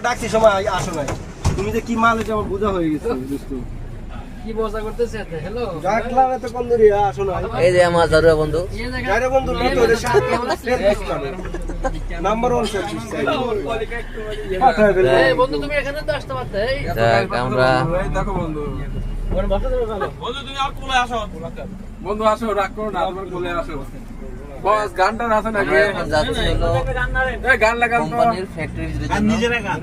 ডাকছি সময় আসো নাই, তুমি যে কি মাল এটা আমার বোঝা হয়ে গেছে। কি মজা করতেছে এতে? হ্যালো ডাকলাম এত কোন দূরে আসো নাই। এই যে আমার জারুয়া বন্ধু, যারে বন্ধু না তো রে নাম্বার 1 সার্ভিস চাই পাঠায় ফেলে। এই বন্ধু তুমি এখানে তো আসতে পারতে। এই যাক আমরা দেখো বন্ধু, ওখানে বসে যাবে ভালো। বন্ধু তুমি আর কোলে আসো, বন্ধু আসো, রাগ করো না, তোমার কোলে আসো। বস গানটা আছে নাকি? এখন যাচ্ছি হলো এই গান লাগান তো, কোম্পানির ফ্যাক্টরির জন্য। নিজেরা গান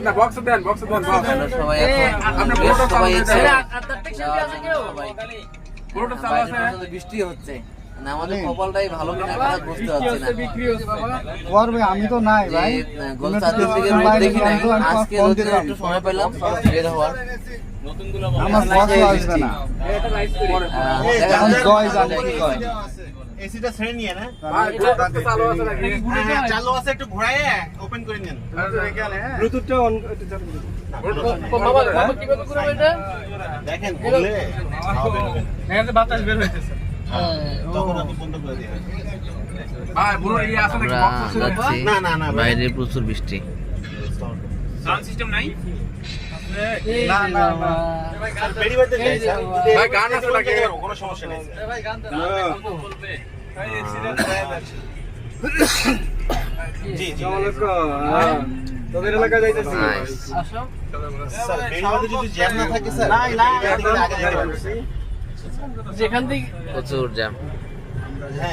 না বক্স দেন, বক্স দেন, বক্স আমরা সবাই এখন আমরা বেশ পুরোটা সবাই চালাতে excited। চাই। আধ্যাত্মিক শিল্পী আছে কেউ? পুরোটা চালা বাইরে আছে। প্রচন্ড বৃষ্টি হচ্ছে, মানে আমাদের কপালটাই ভালো কিনা খারাপ বুঝতে পারছি না। বিক্রি হচ্ছে বাবা। করবে আমি তো নাই ভাই। গোলচাঁদের দিকে রোদ দেখি নাই, আজকে রোদে একটু সময় পেলাম বের হওয়ার। আমার বসও আসবে না। এখন জয় জানে কি কয়। এসিটা ছেড়ে নিয়ে না ভাই পুরোটা তো চালু আছে নাকি? হ্যাঁ, চালু আছে, একটু ঘোরায় ওপেন করে নেন। ব্লুটুথটা অন করতে চালু করো। বাবা বাবা কি কথা করে এটা? দেখেন বললে বাতাস বের হইতেছে। তখন আমি বন্ধ করে দিই। ভাই পুরো এই আছে নাকি? আমরা বক্স আছে? যাচ্ছি, না না না ভাই। বাইরে প্রচুর বৃষ্টি। সাউন্ড সিস্টেম নাই? এই না না না। বেরি বাইতে যাই স্যার। ভাই গান আছে নাকি? কোনো সমস্যা নেই। ভাই গান দাও। জি জি। তোদের এলাকা যাইতেছি। Nice. আসো। স্যার বেরি বাইতে যদি জ্যাম না থাকে স্যার, না আগে যেতে পারছি। যেখান থেকে প্রচুর জ্যাম। হ্যাঁ